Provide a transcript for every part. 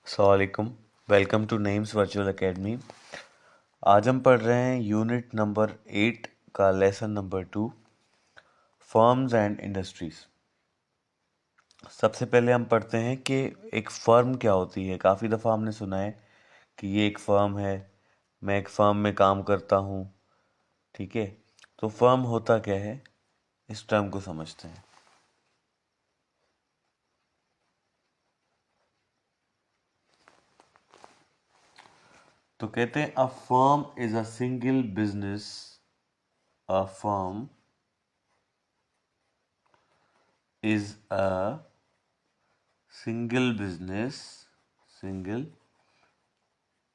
अस्सलाम वालेकुम। Welcome two names virtual academy. आज हम पढ़ रहे हैं यूनिट नंबर 8 का lesson number 2, firms and industries. सबसे पहले हम पढ़ते हैं कि एक फ़र्म क्या होती है। काफ़ी दफ़ा हमने सुना है कि ये एक फ़र्म है, मैं एक फ़र्म में काम करता हूँ। ठीक है, तो फ़र्म होता क्या है, इस टर्म को समझते हैं। तो कहते हैं a firm is a single business. A firm is a single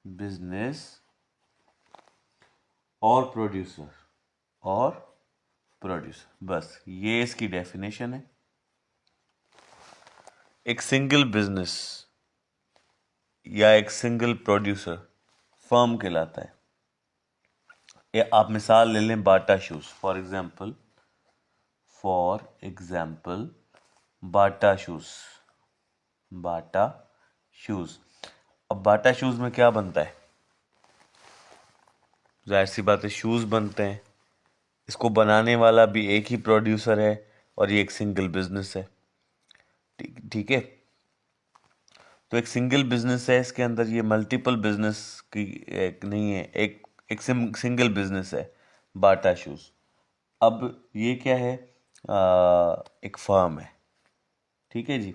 business और प्रोड्यूसर। बस ये इसकी डेफिनेशन है। एक सिंगल बिजनेस या एक सिंगल प्रोड्यूसर फर्म कहलाता है। ये आप मिसाल ले लें Bata shoes for example Bata shoes. अब बाटा शूज में क्या बनता है? जाहिर सी बात है, शूज बनते हैं। इसको बनाने वाला भी एक ही प्रोड्यूसर है और ये एक सिंगल बिजनेस है। ठीक है, तो एक सिंगल बिजनेस है, इसके अंदर ये मल्टीपल बिजनेस की एक नहीं है, एक सिंगल बिजनेस है बाटा शूज। अब ये क्या है? एक फर्म है। ठीक है जी।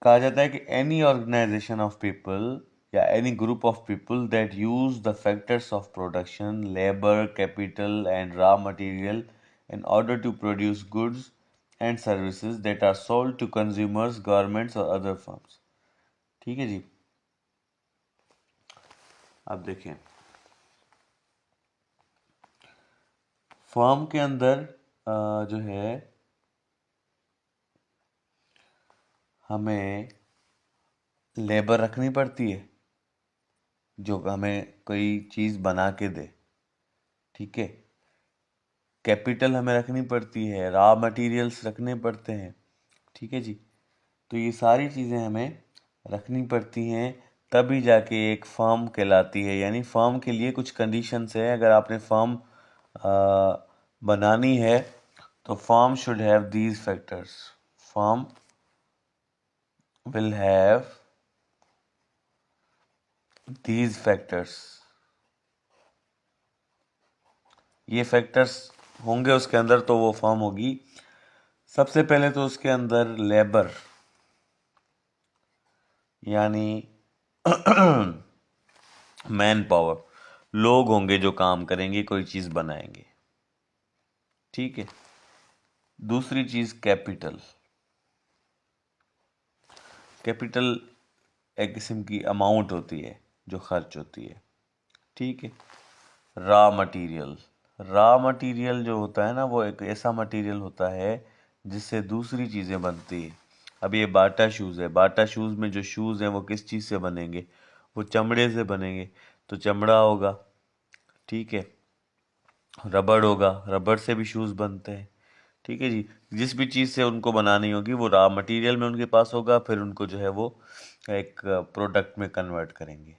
कहा जाता है कि एनी ऑर्गेनाइजेशन ऑफ पीपल या any group of people that use the factors of production, labour, capital and raw material in order to produce goods and services that are sold to consumers, governments or other firms। ठीक है जी। अब देखें, firm के अंदर जो है हमें labour रखनी पड़ती है जो हमें कोई चीज़ बना के दे। ठीक है, कैपिटल हमें रखनी पड़ती है, रॉ मटेरियल्स रखने पड़ते हैं। ठीक है जी। तो ये सारी चीज़ें हमें रखनी पड़ती हैं, तभी जाके एक फर्म कहलाती है। यानी फर्म के लिए कुछ कंडीशंस है। अगर आपने फर्म बनानी है तो firm should have these factors. Firm will have these factors. ये फैक्टर्स होंगे उसके अंदर तो वो फर्म होगी। सबसे पहले तो उसके अंदर लेबर यानी मैन पावर, लोग होंगे जो काम करेंगे, कोई चीज़ बनाएंगे। ठीक है। दूसरी चीज़ कैपिटल। कैपिटल एक किस्म की अमाउंट होती है जो खर्च होती है। ठीक है। Raw material. रॉ मटेरियल जो होता है ना, वो एक ऐसा मटेरियल होता है जिससे दूसरी चीज़ें बनती है। अब ये बाटा शूज़ है, बाटा शूज़ में जो शूज़ हैं वो किस चीज़ से बनेंगे? वो चमड़े से बनेंगे, तो चमड़ा होगा। ठीक है। रबड़ होगा, रबड़ से भी शूज़ बनते हैं। ठीक है जी। जिस भी चीज़ से उनको बनानी होगी वो रॉ मटेरियल में उनके पास होगा, फिर उनको जो है वो एक प्रोडक्ट में कन्वर्ट करेंगे।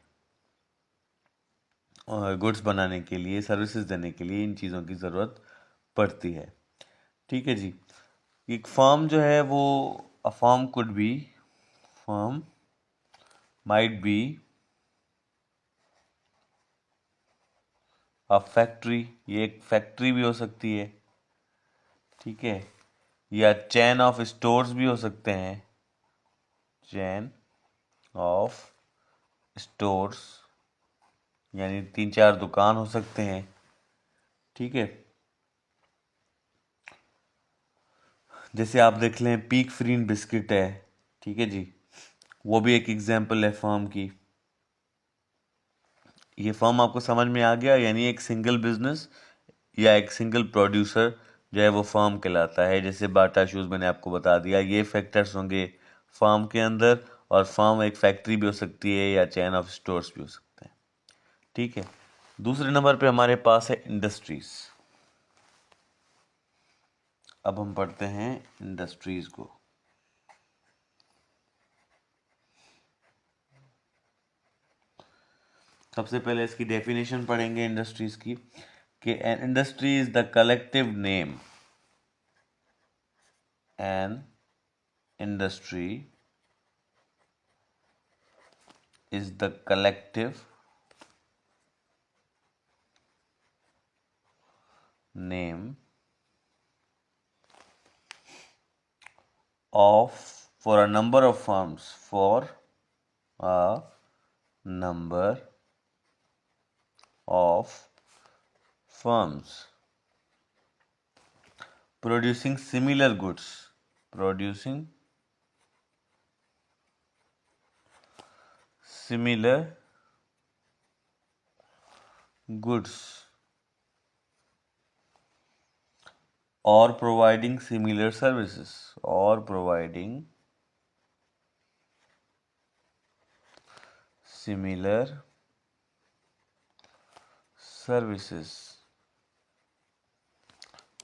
गुड्स बनाने के लिए, सर्विसेज देने के लिए इन चीज़ों की ज़रूरत पड़ती है। ठीक है जी। एक फर्म जो है वो a firm might be a factory. ये एक फैक्ट्री भी हो सकती है। ठीक है। या चेन ऑफ स्टोर्स भी हो सकते हैं। चेन ऑफ स्टोर्स यानी 3-4 दुकान हो सकते हैं। ठीक है। जैसे आप देख लें पीक फ्रीन बिस्किट है। ठीक है जी। वो भी एक एग्जाम्पल है फर्म की। ये फर्म आपको समझ में आ गया? यानी एक सिंगल बिजनेस या एक सिंगल प्रोड्यूसर जो है वो फर्म कहलाता है। जैसे बाटा शूज़ मैंने आपको बता दिया, ये फैक्टर्स होंगे फर्म के अंदर। और फर्म एक फैक्ट्री भी हो सकती है या चेन ऑफ स्टोर्स भी हो सकते हैं। ठीक है। दूसरे नंबर पे हमारे पास है इंडस्ट्रीज। अब हम पढ़ते हैं इंडस्ट्रीज को। सबसे पहले इसकी डेफिनेशन पढ़ेंगे इंडस्ट्रीज की, कि an industry is the collective name, an industry is the collective name of for a number of firms, for a number of firms producing similar goods, producing similar goods or providing similar services, or providing similar services,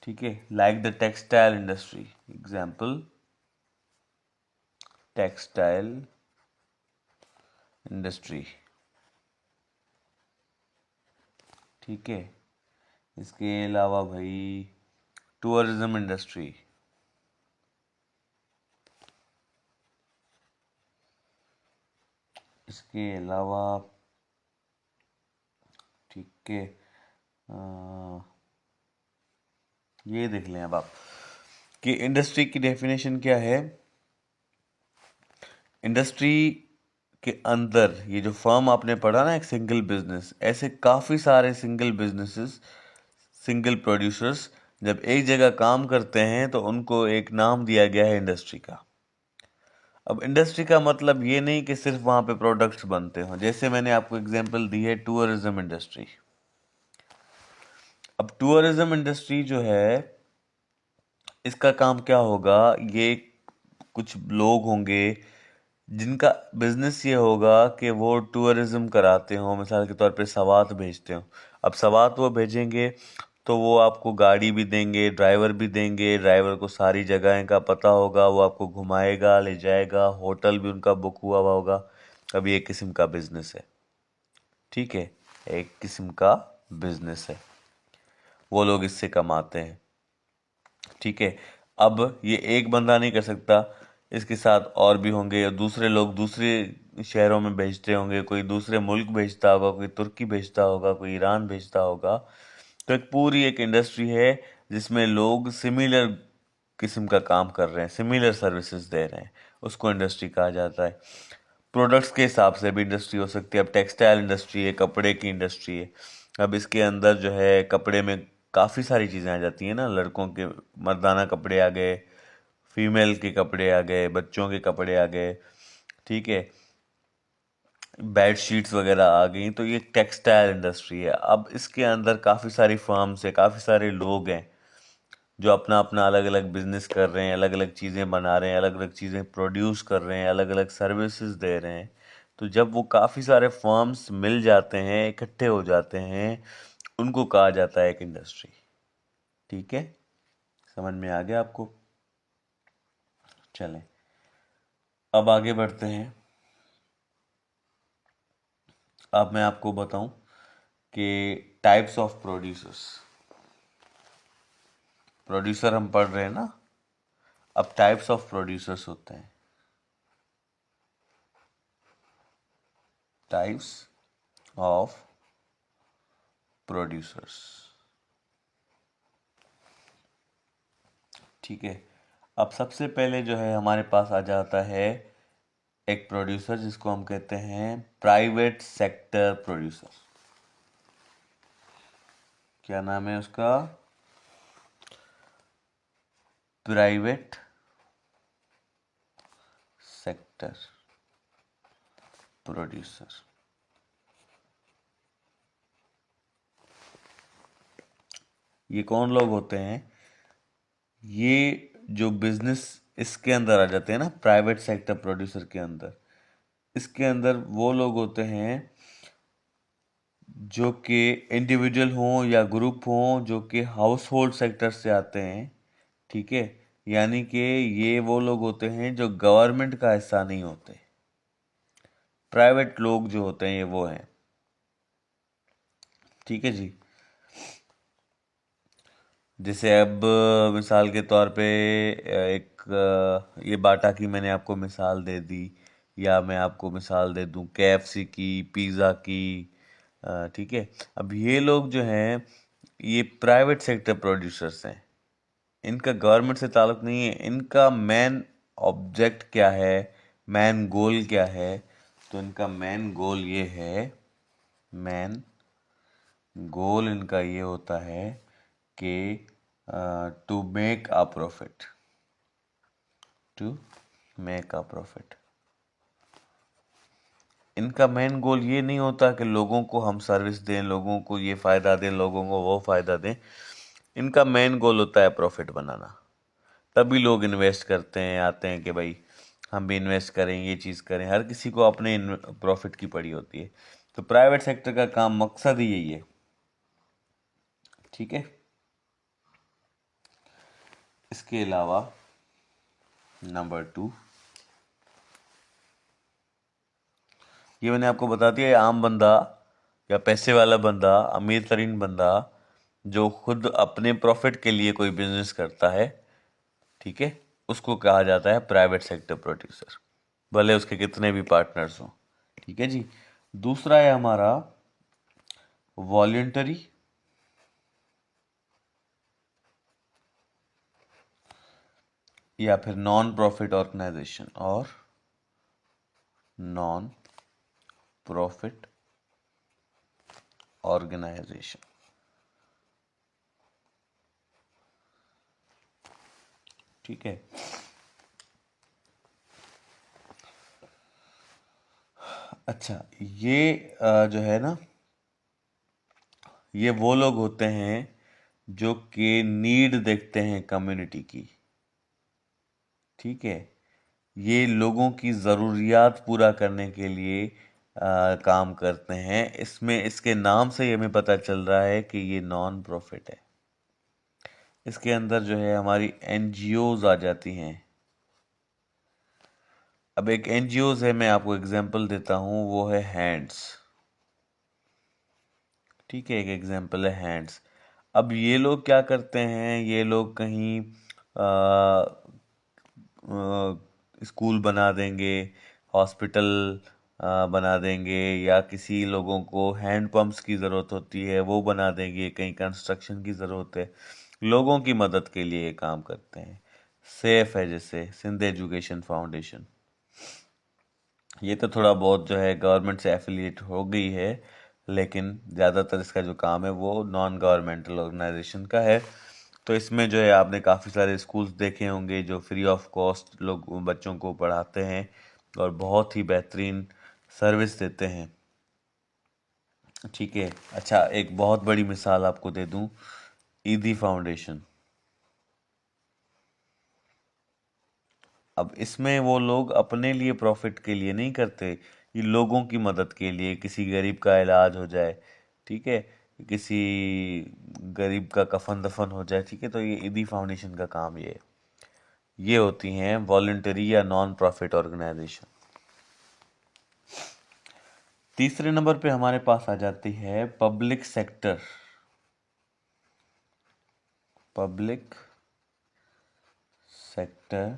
ठीक है, like the textile industry, example textile industry, ठीक है। इसके अलावा भाई tourism industry, इसके अलावा ठीक है, ये देख लें अब आप कि इंडस्ट्री की डेफिनेशन क्या है। इंडस्ट्री के अंदर ये जो फर्म आपने पढ़ा ना, एक सिंगल बिजनेस, ऐसे काफ़ी सारे सिंगल बिजनेसेस, सिंगल प्रोड्यूसर्स जब एक जगह काम करते हैं तो उनको एक नाम दिया गया है इंडस्ट्री का। अब इंडस्ट्री का मतलब ये नहीं कि सिर्फ वहाँ पे प्रोडक्ट्स बनते हों, जैसे मैंने आपको एग्जांपल दी है टूरिज्म इंडस्ट्री। अब टूरिज्म इंडस्ट्री जो है, इसका काम क्या होगा, ये कुछ लोग होंगे जिनका बिजनेस ये होगा कि वो टूरिज्म कराते हो, मिसाल के तौर पे सवात भेजते हो। अब सवात वो भेजेंगे तो वो आपको गाड़ी भी देंगे, ड्राइवर भी देंगे, ड्राइवर को सारी जगह का पता होगा, वो आपको घुमाएगा, ले जाएगा, होटल भी उनका बुक हुआ हुआ होगा। अब ये एक किस्म का बिजनेस है, ठीक है, एक किस्म का बिजनेस है, वो लोग इससे कमाते हैं, ठीक है। अब ये एक बंदा नहीं कर सकता, इसके साथ और भी होंगे, या दूसरे लोग दूसरे शहरों में भेजते होंगे, कोई दूसरे मुल्क भेजता होगा, कोई तुर्की भेजता होगा, कोई ईरान भेजता होगा। तो एक पूरी एक इंडस्ट्री है जिसमें लोग सिमिलर किस्म का काम कर रहे हैं, सिमिलर सर्विसेज दे रहे हैं, उसको इंडस्ट्री कहा जाता है। प्रोडक्ट्स के हिसाब से भी इंडस्ट्री हो सकती है। अब टेक्सटाइल इंडस्ट्री है, कपड़े की इंडस्ट्री है। अब इसके अंदर जो है कपड़े में काफ़ी सारी चीज़ें आ जाती हैं ना, लड़कों के मर्दाना कपड़े आ गए, फीमेल के कपड़े आ गए, बच्चों के कपड़े आ गए, ठीक है, बेड शीट्स वगैरह आ गई। तो ये टेक्सटाइल इंडस्ट्री है। अब इसके अंदर काफ़ी सारी फर्म्स है, काफ़ी सारे लोग हैं जो अपना अपना अलग अलग बिजनेस कर रहे हैं, अलग अलग चीज़ें बना रहे हैं, अलग अलग चीज़ें प्रोड्यूस कर रहे हैं, अलग अलग सर्विसेज दे रहे हैं। तो जब वो काफ़ी सारे फर्म्स मिल जाते हैं, इकट्ठे हो जाते हैं, उनको कहा जाता है एक इंडस्ट्री, ठीक है। समझ में आ गया आपको? चलें अब आगे बढ़ते हैं। अब मैं आपको बताऊं कि टाइप्स ऑफ प्रोड्यूसर्स, प्रोड्यूसर हम पढ़ रहे हैं ना, अब टाइप्स ऑफ प्रोड्यूसर्स होते हैं, टाइप्स ऑफ प्रोड्यूसर्स, ठीक है। अब सबसे पहले जो है हमारे पास आ जाता है एक प्रोड्यूसर जिसको हम कहते हैं प्राइवेट सेक्टर प्रोड्यूसर। क्या नाम है उसका? Private sector producer. ये कौन लोग होते हैं? ये जो बिजनेस इसके अंदर आ जाते हैं ना, प्राइवेट सेक्टर प्रोड्यूसर के अंदर, इसके अंदर वो लोग होते हैं जो कि इंडिविजुअल हों या ग्रुप हों, जो कि हाउस होल्ड सेक्टर से आते हैं, ठीक है। यानी कि ये वो लोग होते हैं जो गवर्नमेंट का हिस्सा नहीं होते। प्राइवेट लोग जो होते हैं ये वो हैं, ठीक है जी। जैसे अब मिसाल के तौर पे ये बाटा की मैंने आपको मिसाल दे दी, या मैं आपको मिसाल दे दूं KFC की, पिज़्ज़ा की। ठीक है। अब ये लोग जो हैं, ये प्राइवेट सेक्टर प्रोड्यूसर्स हैं, इनका गवर्नमेंट से ताल्लुक नहीं है। इनका मेन ऑब्जेक्ट क्या है, मेन गोल क्या है? तो इनका मेन गोल ये है, मेन गोल इनका ये होता है कि to make a profit, to make a profit. इनका मेन गोल ये नहीं होता कि लोगों को हम सर्विस दें, लोगों को ये फ़ायदा दें, लोगों को वो फ़ायदा दें। इनका मेन गोल होता है प्रॉफिट बनाना। तभी लोग इन्वेस्ट करते हैं, आते हैं कि भाई हम भी इन्वेस्ट करें, ये चीज़ करें। हर किसी को अपने प्रॉफिट की पड़ी होती है। तो प्राइवेट सेक्टर का काम, मकसद ही यही है। ठीक है। इसके अलावा नंबर 2, ये मैंने आपको बता दिया, आम बंदा या पैसे वाला बंदा, अमीर तरीन बंदा जो खुद अपने प्रॉफिट के लिए कोई बिजनेस करता है, ठीक है, उसको कहा जाता है प्राइवेट सेक्टर प्रोड्यूसर, भले उसके कितने भी पार्टनर्स हों। ठीक है जी। दूसरा है हमारा वॉलेंटरी या फिर नॉन प्रॉफिट ऑर्गेनाइजेशन, और नॉन प्रॉफिट ऑर्गेनाइजेशन। ठीक है। अच्छा, ये जो है ना, ये वो लोग होते हैं जो कि नीड देखते हैं कम्युनिटी की। ठीक है। ये लोगों की ज़रूरियात पूरा करने के लिए काम करते हैं। इसमें इसके नाम से ही हमें पता चल रहा है कि ये नॉन प्रॉफिट है। इसके अंदर जो है हमारी NGOs आ जाती हैं। अब एक NGOs है, मैं आपको एग्जांपल देता हूँ, वो है हैंड्स। ठीक है, एक एग्जांपल है हैंड्स। अब ये लोग क्या करते हैं, ये लोग कहीं स्कूल बना देंगे, हॉस्पिटल बना देंगे, या किसी लोगों को हैंड पंप्स की ज़रूरत होती है वो बना देंगे, कहीं कंस्ट्रक्शन की ज़रूरत है, लोगों की मदद के लिए ये काम करते हैं। सेफ है, जैसे सिंध एजुकेशन फाउंडेशन, ये तो थोड़ा बहुत जो है गवर्नमेंट से एफिलिएट हो गई है, लेकिन ज़्यादातर इसका जो काम है वो नॉन गवर्नमेंटल ऑर्गेनाइजेशन का है। तो इसमें जो है आपने काफ़ी सारे स्कूल्स देखे होंगे जो फ्री ऑफ कॉस्ट लोग बच्चों को पढ़ाते हैं और बहुत ही बेहतरीन सर्विस देते हैं। ठीक है। अच्छा, एक बहुत बड़ी मिसाल आपको दे दूं, ईदी फाउंडेशन। अब इसमें वो लोग अपने लिए प्रॉफिट के लिए नहीं करते, ये लोगों की मदद के लिए, किसी गरीब का इलाज हो जाए, ठीक है, किसी गरीब का कफन दफन हो जाए, ठीक है, तो ये ईदी फाउंडेशन का काम ये है। ये होती हैं वॉलंटरी या नॉन प्रॉफिट ऑर्गेनाइजेशन। तीसरे नंबर पे हमारे पास आ जाती है public sector, public sector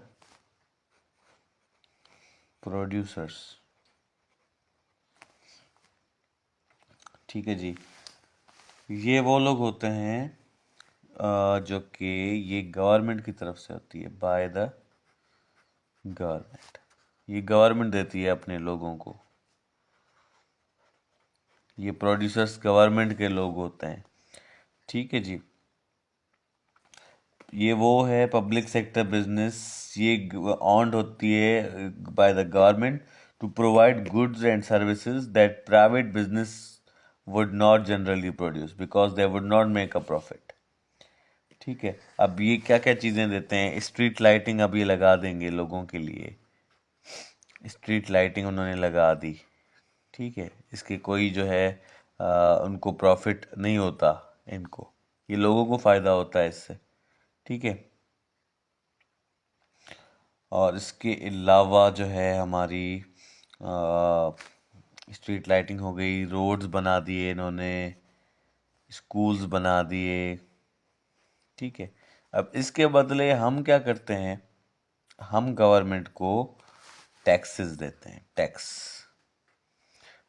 producers. ठीक है जी। ये वो लोग होते हैं जो कि ये गवर्नमेंट की तरफ से होती है, बाय द गवर्नमेंट। ये गवर्नमेंट देती है अपने लोगों को। ये प्रोड्यूसर्स गवर्नमेंट के लोग होते हैं। ठीक है जी। ये वो है पब्लिक सेक्टर बिजनेस, ये ऑन्ड होती है by the government to provide goods and services that private business would not generally produce because they would not make a profit. ठीक है। अब ये क्या क्या चीज़ें देते हैं, स्ट्रीट लाइटिंग अब ये लगा देंगे लोगों के लिए, स्ट्रीट लाइटिंग उन्होंने लगा दी। ठीक है। इसके कोई जो है उनको प्रॉफिट नहीं होता, इनको, ये लोगों को फ़ायदा होता है इससे। ठीक है। और इसके अलावा जो है हमारी स्ट्रीट लाइटिंग हो गई, रोड्स बना दिए इन्होंने, स्कूल्स बना दिए, ठीक है। अब इसके बदले हम क्या करते हैं, हम गवर्नमेंट को टैक्सेस देते हैं, टैक्स।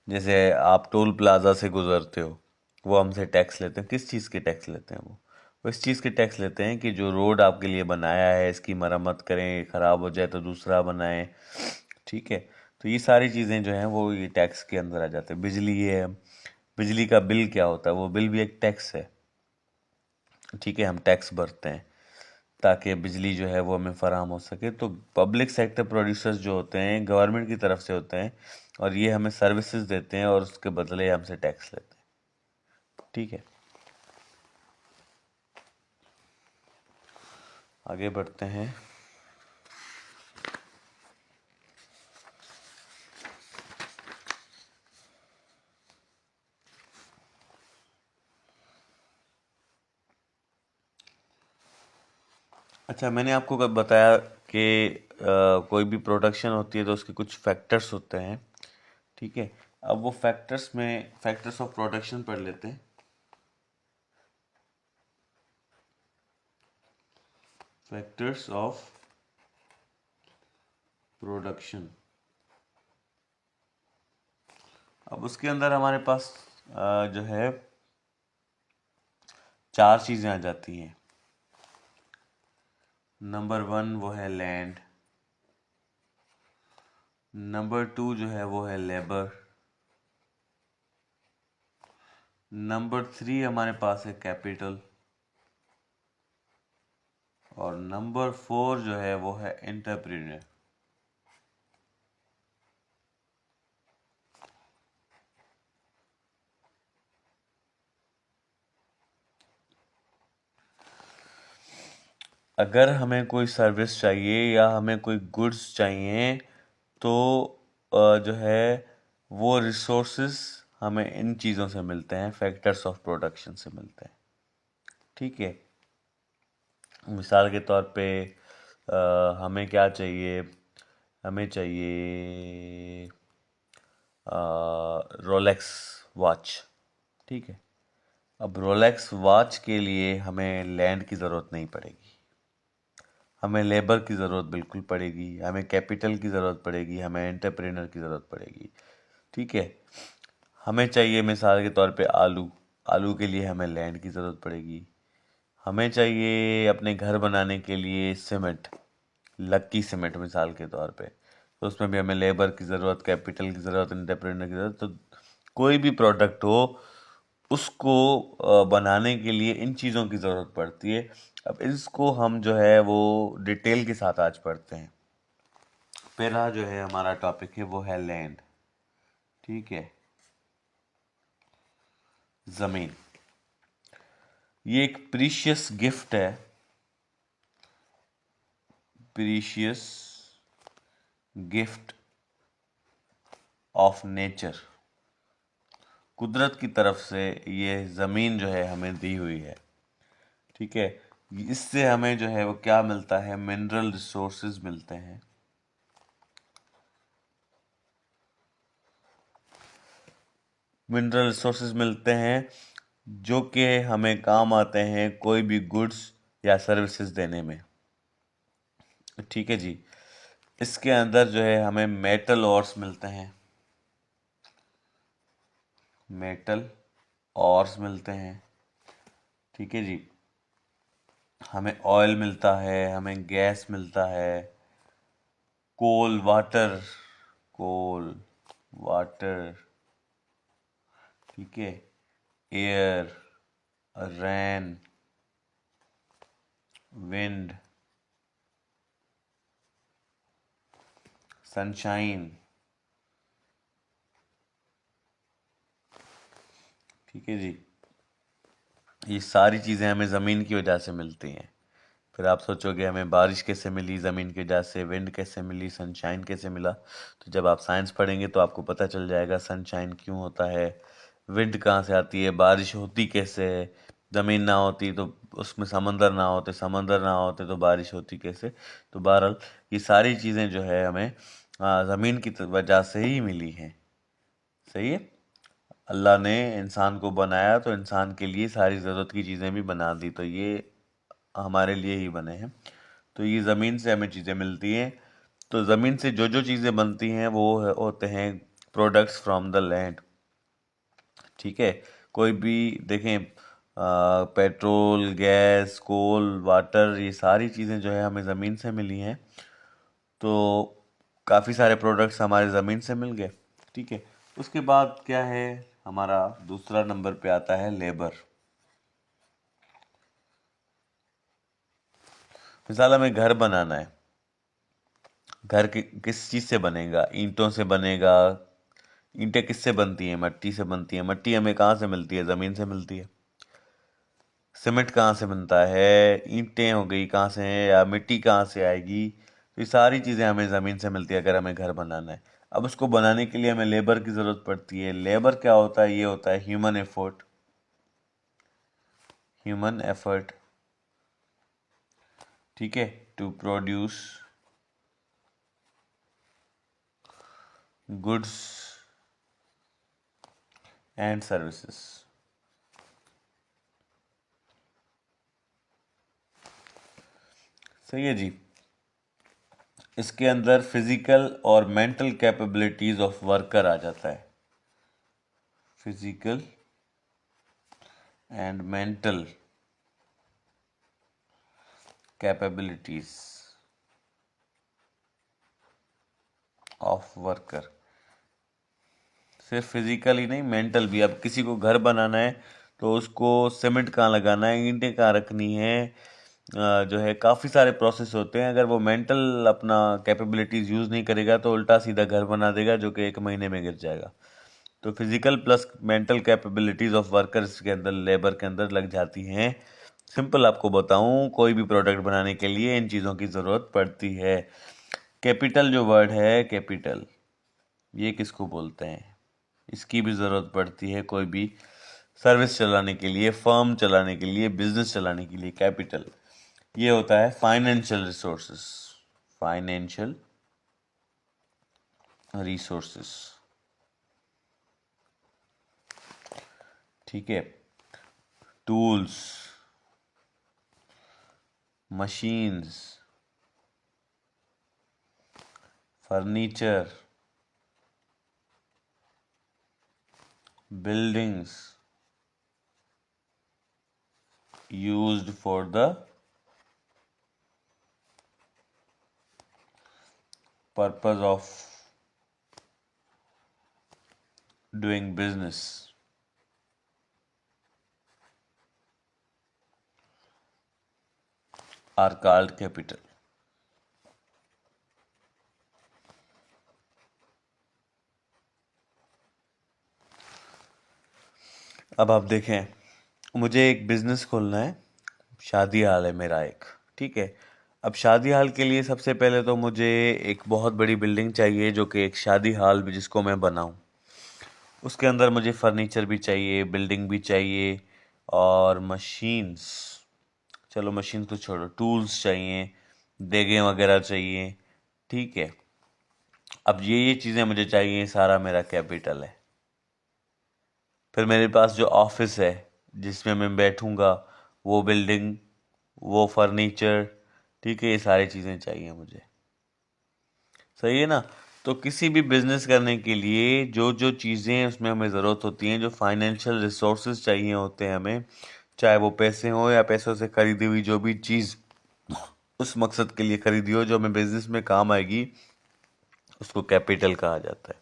जैसे आप टोल प्लाजा से गुजरते हो, वो हमसे टैक्स लेते हैं। किस चीज़ के टैक्स लेते हैं वो इस चीज़ के टैक्स लेते हैं कि जो रोड आपके लिए बनाया है इसकी मरम्मत करें, ख़राब हो जाए तो दूसरा बनाएं, ठीक है। तो ये सारी चीज़ें जो हैं वो ये टैक्स के अंदर आ जाते हैं। बिजली है, बिजली का बिल क्या होता है, वो बिल भी एक टैक्स है, ठीक है। हम टैक्स भरते हैं ताकि बिजली जो है वो हमें फराहम हो सके। तो पब्लिक सेक्टर प्रोड्यूसर्स जो होते हैं गवर्नमेंट की तरफ से होते हैं, और ये हमें सर्विसेज देते हैं और उसके बदले हमसे टैक्स लेते हैं, ठीक है। आगे बढ़ते हैं। अच्छा, मैंने आपको कब बताया कि कोई भी प्रोडक्शन होती है तो उसके कुछ फैक्टर्स होते हैं, ठीक है। अब वो फैक्टर्स में फैक्टर्स ऑफ प्रोडक्शन पढ़ लेते हैं। Factors of production. अब उसके अंदर हमारे पास जो है 4 चीज़ें आ जाती हैं। नंबर 1 वो है लैंड, नंबर 2 जो है वो है लेबर, नंबर 3 हमारे पास है कैपिटल, और नंबर 4 जो है वो है एंटरप्रेन्योर। अगर हमें कोई सर्विस चाहिए या हमें कोई गुड्स चाहिए तो जो है वो रिसोर्सेज हमें इन चीज़ों से मिलते हैं, फैक्टर्स ऑफ प्रोडक्शन से मिलते हैं, ठीक है। मिसाल के तौर पे हमें क्या चाहिए, हमें चाहिए रोलेक्स वॉच, ठीक है। अब रोलेक्स वॉच के लिए हमें लैंड की ज़रूरत नहीं पड़ेगी, हमें लेबर की ज़रूरत बिल्कुल पड़ेगी, हमें कैपिटल की ज़रूरत पड़ेगी, हमें एंटरप्रेन्योर की ज़रूरत पड़ेगी, ठीक है। हमें चाहिए मिसाल के तौर पे आलू, आलू के लिए हमें लैंड की ज़रूरत पड़ेगी। हमें चाहिए अपने घर बनाने के लिए सीमेंट, लक्की सीमेंट मिसाल के तौर पे, तो उसमें भी हमें लेबर की ज़रूरत, कैपिटल की ज़रूरत, एंटरप्रेन्योर की ज़रूरत। तो कोई भी प्रोडक्ट हो उसको बनाने के लिए इन चीज़ों की ज़रूरत पड़ती है। अब इसको हम जो है वो डिटेल के साथ आज पढ़ते हैं। पहला जो है हमारा टॉपिक है वो है लैंड, ठीक है, ज़मीन। ये एक प्रीशियस गिफ्ट है, प्रीशियस गिफ्ट ऑफ नेचर। कुदरत की तरफ से ये ज़मीन जो है हमें दी हुई है, ठीक है। इससे हमें जो है वो क्या मिलता है, मिनरल रिसोर्सेज मिलते हैं, मिनरल रिसोर्सेज मिलते हैं जो कि हमें काम आते हैं कोई भी गुड्स या सर्विसेज देने में, ठीक है जी। इसके अंदर जो है हमें मेटल ऑर्स मिलते हैं, मेटल ऑर्स मिलते हैं, ठीक है जी। हमें ऑयल मिलता है, हमें गैस मिलता है, कोल वाटर, कोल वाटर, ठीक है, एयर, रैन, विंड, सनशाइन, ठीक है जी। ये सारी चीज़ें हमें ज़मीन की वजह से मिलती हैं। फिर आप सोचोगे हमें बारिश कैसे मिली, ज़मीन की वजह से, विंड कैसे मिली, सनशाइन कैसे मिला। तो जब आप साइंस पढ़ेंगे तो आपको पता चल जाएगा सनशाइन क्यों होता है, विंड कहाँ से आती है, बारिश होती कैसे है, ज़मीन ना होती तो उसमें समंदर ना होते, समंदर ना होते तो बारिश होती कैसे। तो बहरहाल ये सारी चीज़ें जो है हमें ज़मीन की वजह से ही मिली हैं, सही है। अल्लाह ने इंसान को बनाया तो इंसान के लिए सारी ज़रूरत की चीज़ें भी बना दी, तो ये हमारे लिए ही बने हैं। तो ये ज़मीन से हमें चीज़ें मिलती हैं। तो ज़मीन से जो जो चीज़ें बनती हैं वो होते हैं प्रोडक्ट्स फ्रॉम द लैंड। ठीक है। कोई भी देखें, पेट्रोल, गैस, कोल, वाटर, ये सारी चीज़ें जो है हमें ज़मीन से मिली हैं। तो काफ़ी सारे प्रोडक्ट्स हमारे ज़मीन से मिल गए। ठीक है। उसके बाद क्या है, हमारा दूसरा नंबर पे आता है लेबर। मिसाल हमें घर बनाना है, घर किस चीज़ से बनेगा? ईंटों से बनेगा। ईंटें किससे बनती हैं? मट्टी से बनती हैं। मट्टी हमें कहाँ से मिलती है? ज़मीन से मिलती है। सीमेंट कहाँ से बनता है? ईंटें हो गई कहाँ से हैं, या मिट्टी कहाँ से आएगी? तो ये सारी चीज़ें हमें ज़मीन से मिलती है अगर हमें घर बनाना है। अब उसको बनाने के लिए हमें लेबर की ज़रूरत पड़ती है। लेबर क्या होता है? ये होता है ह्यूमन एफर्ट। Human effort. ठीक है। To produce goods and services. सही है जी। इसके अंदर फिजिकल और मेंटल कैपेबिलिटीज ऑफ वर्कर आ जाता है। Physical and mental capabilities of worker. सिर्फ फिजिकल ही नहीं, मेंटल भी। अब किसी को घर बनाना है तो उसको सीमेंट कहाँ लगाना है, ईंटें कहाँ रखनी है, जो है काफ़ी सारे प्रोसेस होते हैं। अगर वो मेंटल अपना कैपेबिलिटीज़ यूज़ नहीं करेगा तो उल्टा सीधा घर बना देगा जो कि 1 महीने में गिर जाएगा। तो physical plus mental capabilities of workers के अंदर, लेबर के अंदर लग जाती हैं। सिंपल आपको बताऊं, कोई भी प्रोडक्ट बनाने के लिए इन चीज़ों की ज़रूरत पड़ती है। कैपिटल जो वर्ड है, कैपिटल, ये किसको बोलते हैं? इसकी भी ज़रूरत पड़ती है कोई भी सर्विस चलाने के लिए, फर्म चलाने के लिए, बिजनेस चलाने के लिए। कैपिटल ये होता है फाइनेंशियल रिसोर्सेस। Financial resources. ठीक है। Tools, machines, furniture, buildings used for the purpose of doing business are called capital. अब आप देखें, मुझे एक बिजनेस खोलना है, शादी हाल है मेरा एक। ठीक है। अब शादी हाल के लिए सबसे पहले तो मुझे एक बहुत बड़ी बिल्डिंग चाहिए जो कि एक शादी हाल में जिसको मैं बनाऊं। उसके अंदर मुझे फर्नीचर भी चाहिए, बिल्डिंग भी चाहिए, और मशीन्स, चलो मशीन तो छोड़ो, टूल्स चाहिए, देगें वगैरह चाहिए। ठीक है। अब ये चीज़ें मुझे चाहिए, ये सारा मेरा कैपिटल है। फिर मेरे पास जो ऑफिस है जिसमें मैं बैठूंगा, वो बिल्डिंग, वो फर्नीचर, ठीक है, ये सारी चीज़ें चाहिए मुझे। सही है ना? तो किसी भी बिजनेस करने के लिए जो जो चीज़ें उसमें हमें ज़रूरत होती हैं, जो फाइनेंशियल रिसोर्सेज चाहिए होते हैं हमें, चाहे वो पैसे हो या पैसों से खरीदी हुई जो भी चीज़ उस मकसद के लिए खरीदी हो जो हमें बिजनेस में काम आएगी, उसको कैपिटल कहा जाता है।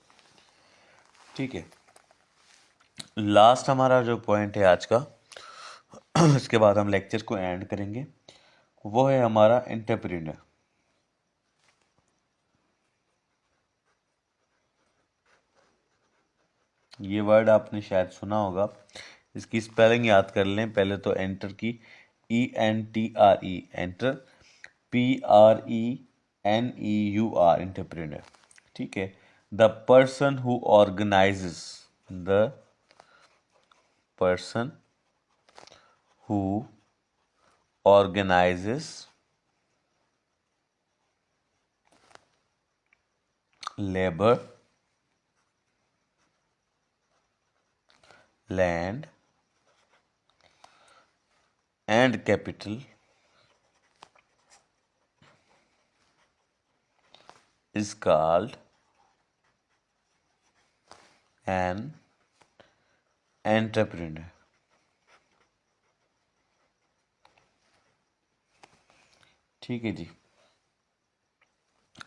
ठीक है। लास्ट हमारा जो पॉइंट है आज का, इसके बाद हम लेक्चर को एंड करेंगे, वो है हमारा एंटरप्रेन्योर। ये वर्ड आपने शायद सुना होगा। इसकी स्पेलिंग याद कर लें पहले तो। एंटर की ENTRE, एंटर। PRENEUR, entrepreneur. ठीक है। The person who organises, the person who organises labour land and capital is called an entrepreneur. ठीक है जी।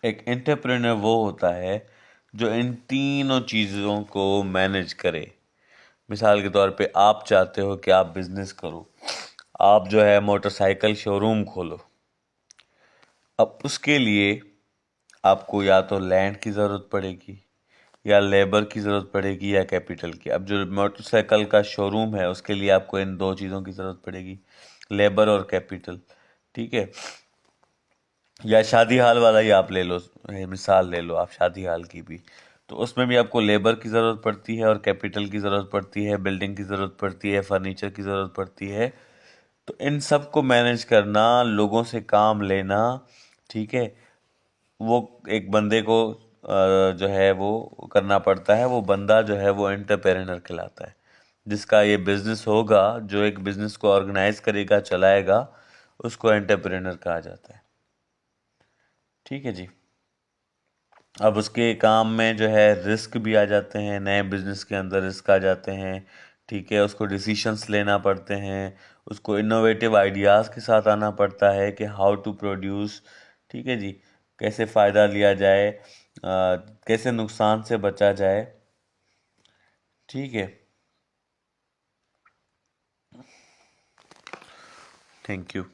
एक एंटरप्रेन्योर वो होता है जो इन तीनों चीज़ों को मैनेज करे। मिसाल के तौर पे आप चाहते हो कि आप बिजनेस करो, आप जो है मोटरसाइकिल शोरूम खोलो। अब उसके लिए आपको या तो लैंड की ज़रूरत पड़ेगी, या लेबर की ज़रूरत पड़ेगी, या कैपिटल की। अब जो मोटरसाइकिल का शोरूम है उसके लिए आपको इन दो चीज़ों की ज़रूरत पड़ेगी, लेबर और कैपिटल। ठीक है। या शादी हाल वाला ही आप ले लो, मिसाल ले लो आप शादी हाल की भी, तो उसमें भी आपको लेबर की ज़रूरत पड़ती है और कैपिटल की ज़रूरत पड़ती है, बिल्डिंग की ज़रूरत पड़ती है, फर्नीचर की ज़रूरत पड़ती है। तो इन सब को मैनेज करना, लोगों से काम लेना, ठीक है, वो एक बंदे को जो है वो करना पड़ता है। वो बंदा जो है वो एंटरप्रेन्योर कहलाता है। जिसका ये बिजनेस होगा, जो एक बिजनेस को ऑर्गेनाइज करेगा, चलाएगा, उसको एंटरप्रेन्योर कहा जाता है। ठीक है जी। अब उसके काम में जो है रिस्क भी आ जाते हैं, नए बिजनेस के अंदर रिस्क आ जाते हैं। ठीक है, उसको डिसीशंस लेना पड़ते हैं, उसको इनोवेटिव आइडियाज़ के साथ आना पड़ता है कि हाउ टू प्रोड्यूस। ठीक है जी। कैसे फ़ायदा लिया जाए, कैसे नुकसान से बचा जाए। ठीक है। Thank you.